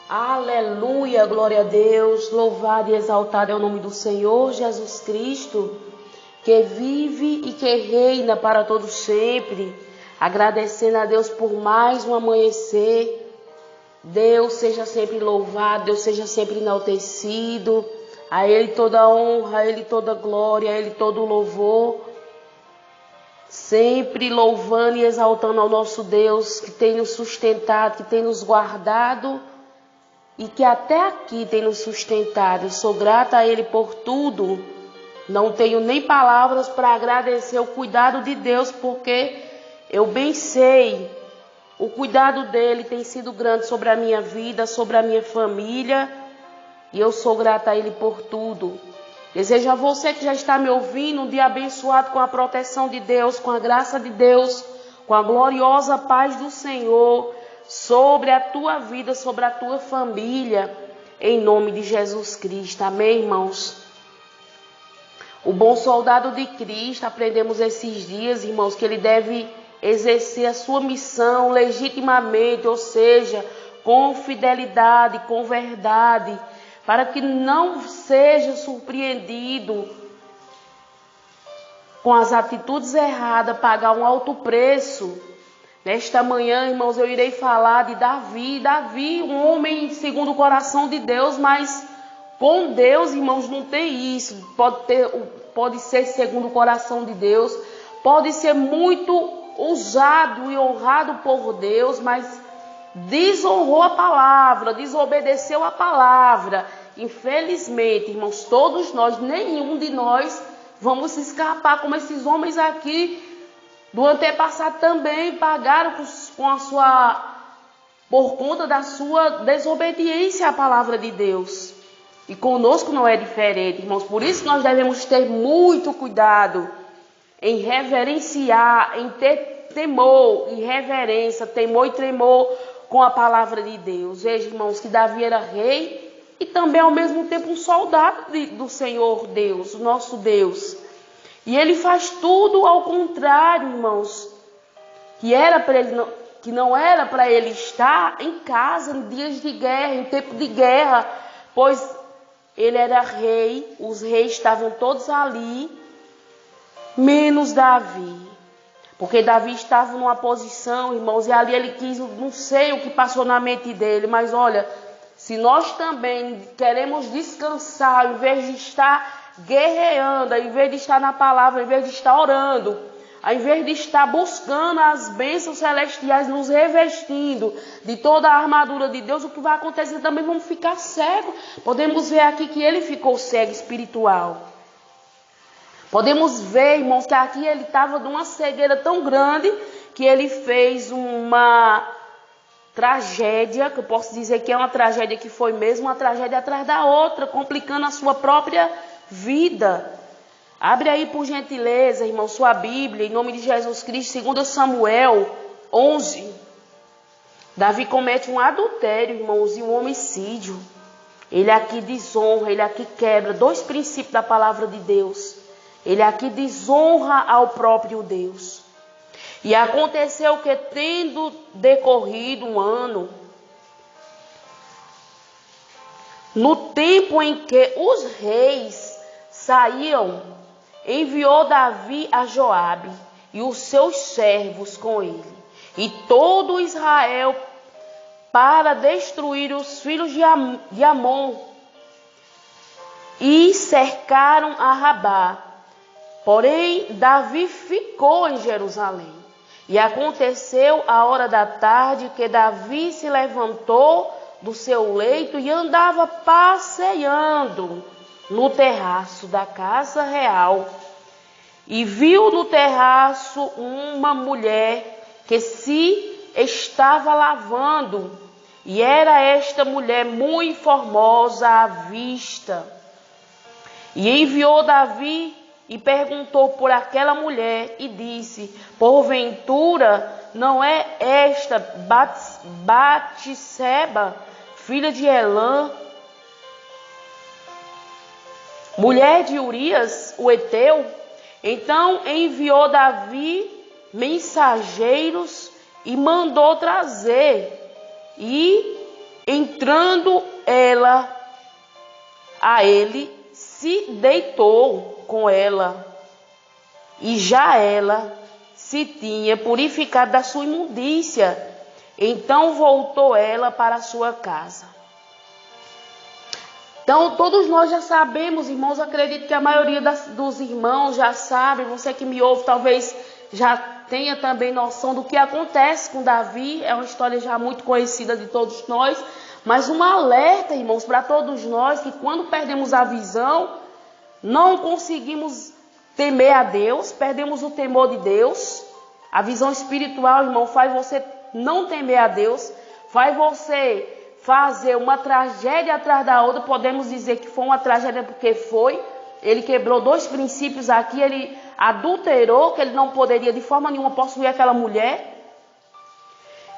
Aleluia, glória a Deus, louvado e exaltado é o nome do Senhor Jesus Cristo, que vive e que reina para todos sempre, agradecendo a Deus por mais um amanhecer. Deus seja sempre louvado, Deus seja sempre enaltecido, a Ele toda honra, a Ele toda glória, a Ele todo louvor, sempre louvando e exaltando ao nosso Deus, que tem nos sustentado, que tem nos guardado, e que até aqui tem nos sustentado. Eu sou grata a Ele por tudo. Não tenho nem palavras para agradecer o cuidado de Deus, porque eu bem sei, o cuidado dEle tem sido grande sobre a minha vida, sobre a minha família, e eu sou grata a Ele por tudo. Desejo a você que já está me ouvindo um dia abençoado com a proteção de Deus, com a graça de Deus, com a gloriosa paz do Senhor, sobre a tua vida, sobre a tua família, em nome de Jesus Cristo. Amém, irmãos? O bom soldado de Cristo, aprendemos esses dias, irmãos, que ele deve exercer a sua missão legitimamente, ou seja, com fidelidade, com verdade, para que não seja surpreendido com as atitudes erradas, pagar um alto preço. Nesta manhã, irmãos, eu irei falar de Davi. Davi, um homem segundo o coração de Deus, mas com Deus, irmãos, não tem isso. Pode ser segundo o coração de Deus, pode ser muito usado e honrado por Deus, mas desonrou a palavra, desobedeceu a palavra. Infelizmente, irmãos, todos nós, nenhum de nós vamos escapar como esses homens aqui do antepassado também pagaram por conta da sua desobediência à palavra de Deus. E conosco não é diferente, irmãos. Por isso nós devemos ter muito cuidado em reverenciar, em ter temor e reverência, temor e tremor com a palavra de Deus. Veja, irmãos, que Davi era rei e também ao mesmo tempo um soldado do Senhor Deus, o nosso Deus. E ele faz tudo ao contrário, irmãos, que não era para ele estar em casa em dias de guerra, em tempo de guerra, pois ele era rei, os reis estavam todos ali, menos Davi. Porque Davi estava numa posição, irmãos, e ali ele quis, não sei o que passou na mente dele, mas olha, se nós também queremos descansar, em vez de estar guerreando, ao invés de estar na palavra, ao invés de estar orando, ao invés de estar buscando as bênçãos celestiais, nos revestindo de toda a armadura de Deus, o que vai acontecer também, vamos ficar cegos. Podemos ver aqui que ele ficou cego espiritual. Podemos ver, irmãos, que aqui ele estava de uma cegueira tão grande que ele fez uma tragédia, que eu posso dizer que é uma tragédia que foi mesmo uma tragédia atrás da outra, complicando a sua própria vida. Abre aí por gentileza, irmão, sua Bíblia, em nome de Jesus Cristo, 2 Samuel 11. Davi comete um adultério, irmãos, e um homicídio. Ele aqui desonra, ele aqui quebra dois princípios da palavra de Deus. Ele aqui desonra ao próprio Deus. E aconteceu que, tendo decorrido um ano, no tempo em que os reis saíam, enviou Davi a Joabe e os seus servos com ele, e todo Israel, para destruir os filhos de Amon, e cercaram a Rabá. Porém, Davi ficou em Jerusalém. E aconteceu a hora da tarde que Davi se levantou do seu leito e andava passeando no terraço da casa real. E viu no terraço uma mulher que se estava lavando. E era esta mulher muito formosa à vista. E enviou Davi e perguntou por aquela mulher e disse: porventura não é esta Batseba, filha de Elã, mulher de Urias, o heteu? Então enviou Davi mensageiros e mandou trazer. E Entrando ela a ele, se deitou com ela, e já ela se tinha purificado da sua imundícia. Então voltou ela para a sua casa. Então todos nós já sabemos, irmãos, acredito que a maioria dos irmãos já sabe, você que me ouve talvez já tenha também noção do que acontece com Davi. É uma história já muito conhecida de todos nós, mas um alerta, irmãos, para todos nós, que quando perdemos a visão, não conseguimos temer a Deus, perdemos o temor de Deus. A visão espiritual, irmão, faz você não temer a Deus, faz você fazer uma tragédia atrás da outra. Podemos dizer que foi uma tragédia porque foi. Ele quebrou 2 princípios aqui, ele adulterou, que ele não poderia de forma nenhuma possuir aquela mulher.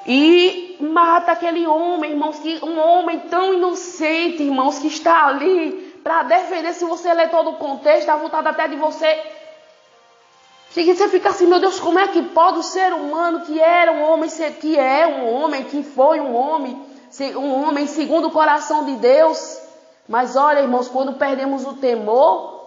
E mata aquele homem, irmãos, um homem tão inocente, irmãos, que está ali para defender. Se você ler todo o contexto, dá vontade até de você fica assim, meu Deus, como é que pode o ser humano que era um homem, que é um homem, que foi um homem segundo o coração de Deus? Mas olha, irmãos, quando perdemos o temor,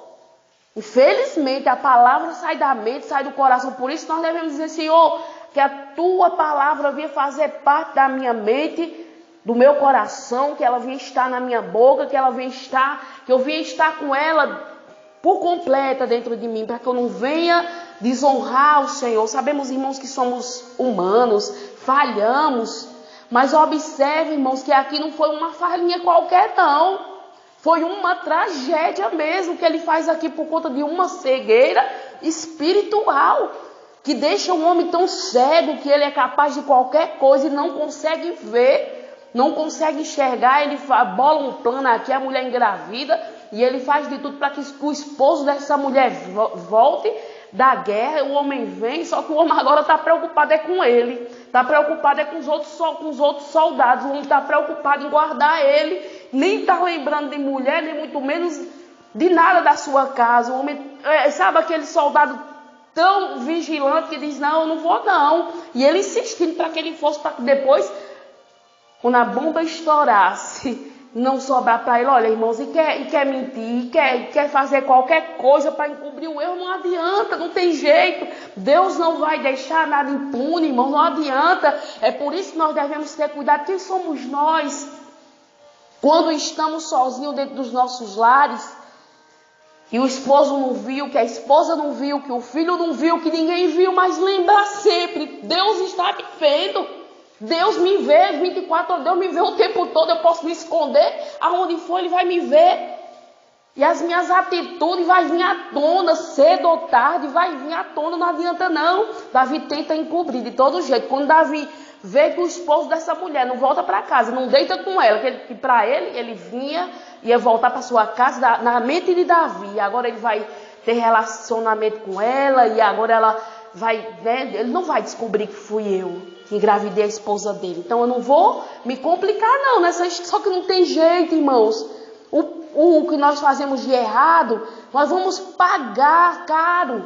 infelizmente a palavra sai da mente, sai do coração. Por isso nós devemos dizer, Senhor, que a tua palavra venha fazer parte da minha mente, do meu coração, que ela venha estar na minha boca, que eu venha estar com ela por completa dentro de mim, para que eu não venha desonrar o Senhor. Sabemos, irmãos, que somos humanos, falhamos, mas observe, irmãos, que aqui não foi uma falhinha qualquer, não. Foi uma tragédia mesmo que ele faz aqui por conta de uma cegueira espiritual, que deixa um homem tão cego que ele é capaz de qualquer coisa e não consegue ver, não consegue enxergar. Ele bola um plano aqui, a mulher engravida, e ele faz de tudo para que o esposo dessa mulher volte da guerra. O homem vem, só que o homem agora está preocupado com ele. Está preocupado com os outros soldados. O homem está preocupado em guardar ele. Nem está lembrando de mulher, nem muito menos de nada da sua casa. O homem, sabe aquele soldado tão vigilante que diz, não, eu não vou não. E ele insistindo para que ele fosse, para que depois, quando a bomba estourasse, não sobrar para ele. Olha, irmãos, e quer mentir, quer fazer qualquer coisa para encobrir o erro, não adianta, não tem jeito. Deus não vai deixar nada impune, irmão, não adianta. É por isso que nós devemos ter cuidado. Quem somos nós? Quando estamos sozinhos dentro dos nossos lares, que o esposo não viu, que a esposa não viu, que o filho não viu, que ninguém viu, mas lembra sempre, Deus está me vendo. Deus me vê 24 horas, Deus me vê o tempo todo, eu posso me esconder, aonde for Ele vai me ver. E as minhas atitudes vai vir à tona, cedo ou tarde, vai vir à tona, não adianta não. Davi tenta encobrir de todo jeito. Quando Davi vê que o esposo dessa mulher não volta para casa, não deita com ela, que para ele ia voltar para sua casa, na mente de Davi. Agora ele vai ter relacionamento com ela, e agora ela vai, né, ele não vai descobrir que fui eu que engravidei a esposa dele. Então eu não vou me complicar não nessa, só que não tem jeito, irmãos. O que nós fazemos de errado, nós vamos pagar caro.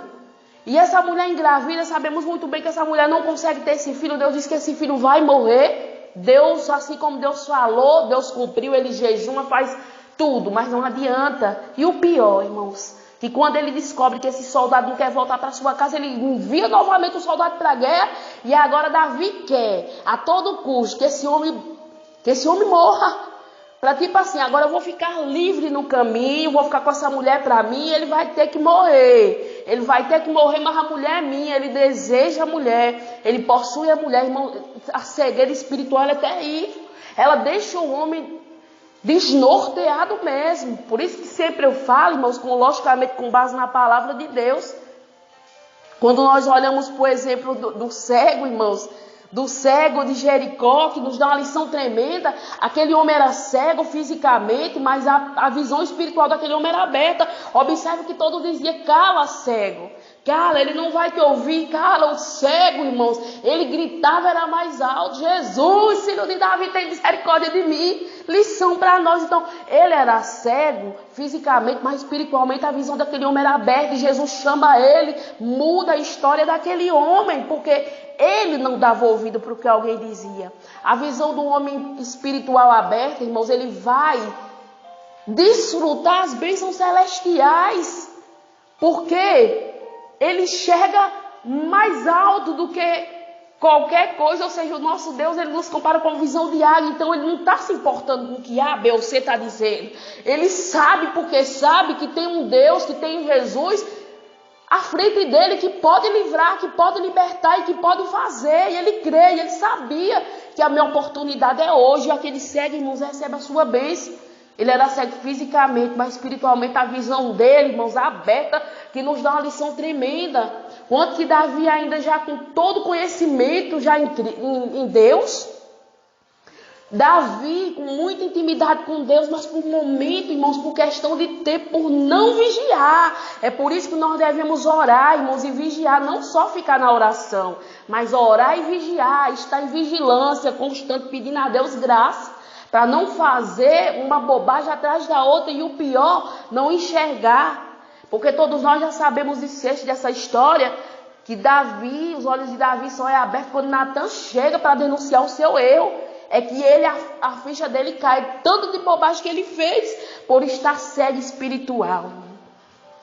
E essa mulher engravida, sabemos muito bem que essa mulher não consegue ter esse filho. Deus disse que esse filho vai morrer. Deus, assim como Deus falou, Deus cumpriu, ele jejuma, faz tudo, mas não adianta. E o pior, irmãos, que quando ele descobre que esse soldado não quer voltar para sua casa, ele envia novamente o soldado para a guerra. E agora Davi quer, a todo custo, que esse homem morra. Para tipo assim, agora eu vou ficar livre no caminho, vou ficar com essa mulher para mim, ele vai ter que morrer. Ele vai ter que morrer, mas a mulher é minha, ele deseja a mulher, ele possui a mulher, irmão. A cegueira espiritual é terrível. Ela deixa o homem desnorteado mesmo. Por isso que sempre eu falo, irmãos, logicamente com base na palavra de Deus. Quando nós olhamos, por exemplo, do cego, irmãos, do cego de Jericó, que nos dá uma lição tremenda. Aquele homem era cego fisicamente, mas a visão espiritual daquele homem era aberta. Observe que todo dizia, cala cego, Cara, ele não vai te ouvir, cara, o cego, irmãos, ele gritava, era mais alto, Jesus, filho de Davi, tem misericórdia de mim, lição para nós. Então, ele era cego fisicamente, mas espiritualmente a visão daquele homem era aberta, e Jesus chama ele, muda a história daquele homem, porque ele não dava ouvido para o que alguém dizia. A visão do homem espiritual aberta, irmãos, ele vai desfrutar as bênçãos celestiais, porque ele enxerga mais alto do que qualquer coisa, ou seja, o nosso Deus, ele nos compara com a visão de águia, então ele não está se importando com o que A, B ou C está dizendo. Ele sabe, porque sabe que tem um Deus, que tem Jesus à frente dele, que pode livrar, que pode libertar e que pode fazer. E ele crê, e ele sabia que a minha oportunidade é hoje, e aquele cego, irmãos, recebe a sua bênção. Ele era cego fisicamente, mas espiritualmente a visão dele, irmãos, aberta, que nos dá uma lição tremenda. Quanto que Davi ainda já com todo conhecimento já em Deus, Davi com muita intimidade com Deus, mas por um momento, irmãos, por questão de tempo, por não vigiar. É por isso que nós devemos orar, irmãos, e vigiar, não só ficar na oração, mas orar e vigiar, estar em vigilância constante, pedindo a Deus graça, para não fazer uma bobagem atrás da outra e o pior, não enxergar. Porque todos nós já sabemos dessa história, que Davi, os olhos de Davi só é aberto quando Natan chega para denunciar o seu erro. É que a ficha dele cai, tanto de bobagem que ele fez, por estar cego espiritual.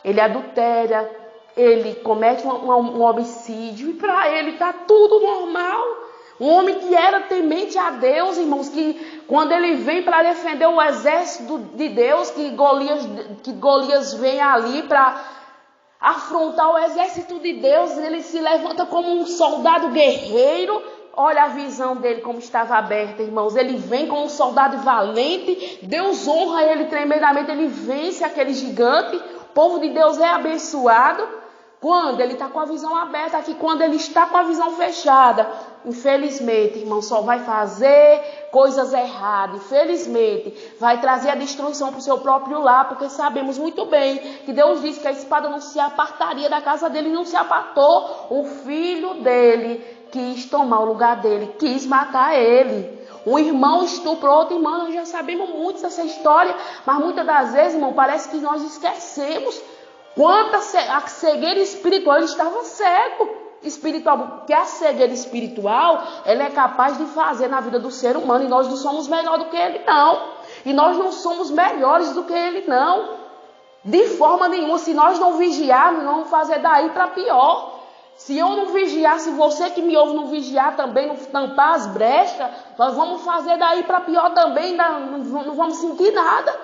Ele adultera, ele comete um homicídio, e para ele está tudo normal. Um homem que era temente a Deus, irmãos, que quando ele vem para defender o exército de Deus, que Golias vem ali para afrontar o exército de Deus, ele se levanta como um soldado guerreiro. Olha a visão dele como estava aberta, irmãos. Ele vem como um soldado valente, Deus honra ele tremendamente, ele vence aquele gigante. O povo de Deus é abençoado quando ele está com a visão aberta. Aqui, quando ele está com a visão fechada, infelizmente, irmão, só vai fazer coisas erradas. Infelizmente, vai trazer a destruição para o seu próprio lar, porque sabemos muito bem que Deus disse que a espada não se apartaria da casa dele, e não se apartou. O filho dele quis tomar o lugar dele, quis matar ele. Um irmão estuprou outro irmão. Nós já sabemos muito dessa história, mas muitas das vezes, irmão, parece que nós esquecemos quanto a cegueira espiritual. Ele estava cego espiritual, porque a cegueira espiritual, ela é capaz de fazer na vida do ser humano, e nós não somos melhores do que ele, não. E nós não somos melhores do que ele, não. De forma nenhuma. Se nós não vigiarmos, nós vamos fazer daí para pior. Se eu não vigiar, se você que me ouve não vigiar também, não tampar as brechas, nós vamos fazer daí para pior também, não vamos sentir nada.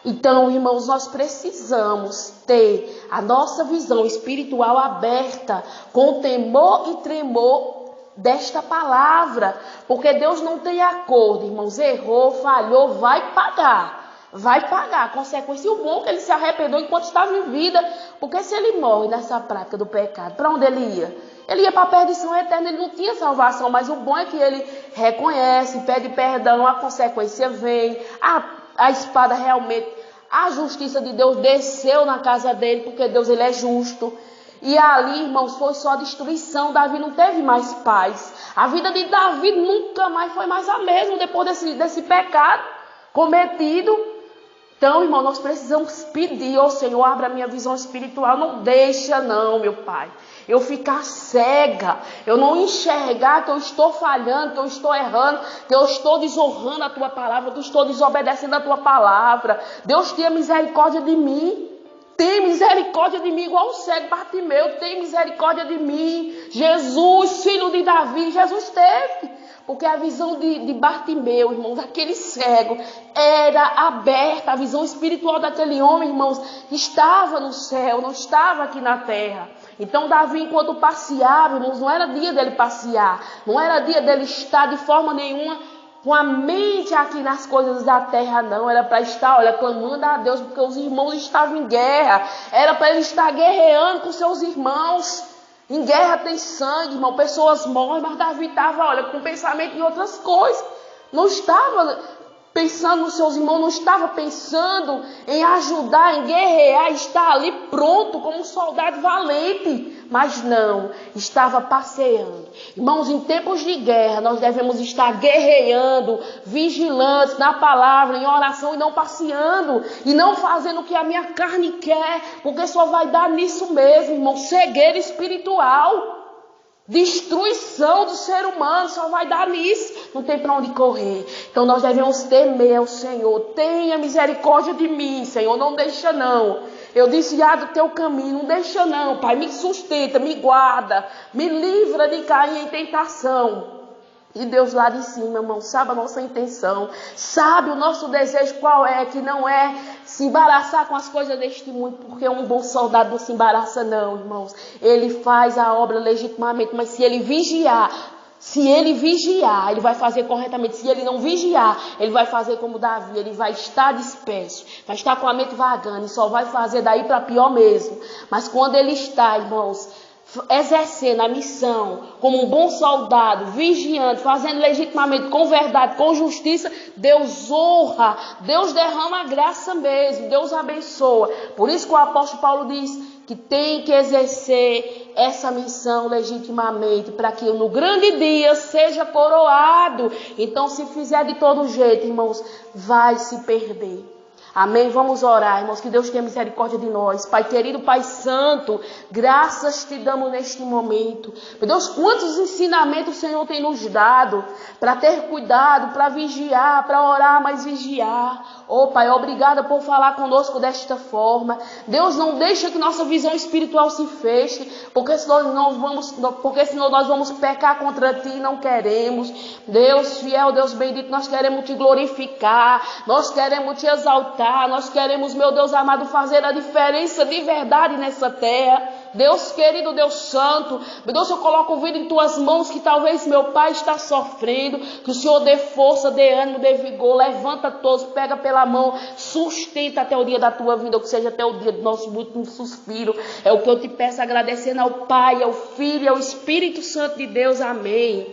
Então, irmãos, nós precisamos ter a nossa visão espiritual aberta, com temor e tremor desta palavra. Porque Deus não tem acordo, irmãos. Errou, falhou, vai pagar. Vai pagar a consequência. E o bom é que ele se arrependeu enquanto estava em vida. Porque se ele morre nessa prática do pecado, para onde ele ia? Ele ia para a perdição eterna, ele não tinha salvação. Mas o bom é que ele reconhece, pede perdão, a consequência vem. A espada realmente, a justiça de Deus desceu na casa dele, porque Deus, ele é justo. E ali, irmãos, foi só destruição. Davi não teve mais paz. A vida de Davi nunca mais foi mais a mesma depois desse pecado cometido. Então, irmão, nós precisamos pedir, ó Senhor, abra a minha visão espiritual. Não deixa não, meu Pai, eu ficar cega, eu não enxergar que eu estou falhando, que eu estou errando, que eu estou desonrando a Tua palavra, que eu estou desobedecendo a Tua palavra. Deus, tenha misericórdia de mim. Tem misericórdia de mim, igual o cego Bartimeu. Tem misericórdia de mim. Jesus, filho de Davi, Jesus teve. Porque a visão de Bartimeu, irmãos, daquele cego, era aberta. A visão espiritual daquele homem, irmãos, estava no céu, não estava aqui na terra. Então Davi, enquanto passeava, irmãos, não era dia dele passear. Não era dia dele estar de forma nenhuma com a mente aqui nas coisas da terra, não. Era para estar, olha, clamando a Deus, porque os irmãos estavam em guerra. Era para ele estar guerreando com seus irmãos. Em guerra tem sangue, irmão, pessoas morrem, mas Davi estava, olha, com pensamento em outras coisas. Não estava pensando nos seus irmãos, não estava pensando em ajudar, em guerrear, estar ali pronto como um soldado valente. Mas não, estava passeando. Irmãos, em tempos de guerra, nós devemos estar guerreando, vigilantes na palavra, em oração e não passeando. E não fazendo o que a minha carne quer, porque só vai dar nisso mesmo, irmão, cegueira espiritual. Destruição do ser humano, só vai dar nisso. Não tem para onde correr. Então nós devemos temer ao Senhor. Tenha misericórdia de mim, Senhor. Não deixa não. Eu desviar do teu caminho. Não deixa não, Pai. Me sustenta, me guarda. Me livra de cair em tentação. E Deus lá de cima, irmão, sabe a nossa intenção. Sabe o nosso desejo qual é. Que não é se embaraçar com as coisas deste mundo, porque um bom soldado não se embaraça não, irmãos. Ele faz a obra legitimamente, mas se ele vigiar, ele vai fazer corretamente. Se ele não vigiar, ele vai fazer como Davi, ele vai estar disperso, vai estar com a mente vagando e só vai fazer daí para pior mesmo. Mas quando ele está, irmãos, exercendo a missão como um bom soldado, vigiando, fazendo legitimamente, com verdade, com justiça, Deus honra, Deus derrama a graça mesmo, Deus abençoa. Por isso que o apóstolo Paulo diz que tem que exercer essa missão legitimamente, para que no grande dia seja coroado. Então, se fizer de todo jeito, irmãos, vai se perder. Amém? Vamos orar, irmãos, que Deus tenha misericórdia de nós. Pai querido, Pai santo, graças te damos neste momento. Meu Deus, quantos ensinamentos o Senhor tem nos dado para ter cuidado, para vigiar, para orar, mas vigiar. Oh, Pai, obrigada por falar conosco desta forma. Deus, não deixa que nossa visão espiritual se feche, porque senão nós vamos pecar contra Ti e não queremos. Deus fiel, Deus bendito, nós queremos Te glorificar, nós queremos Te exaltar. Nós queremos, meu Deus amado, fazer a diferença de verdade nessa terra. Deus querido, Deus santo, meu Deus, eu coloco o vida em Tuas mãos, que talvez meu pai está sofrendo, que o Senhor dê força, dê ânimo, dê vigor, levanta todos, pega pela mão, sustenta até o dia da Tua vida, ou que seja até o dia do nosso último suspiro. É o que eu te peço, agradecendo ao Pai, ao Filho e ao Espírito Santo de Deus. Amém.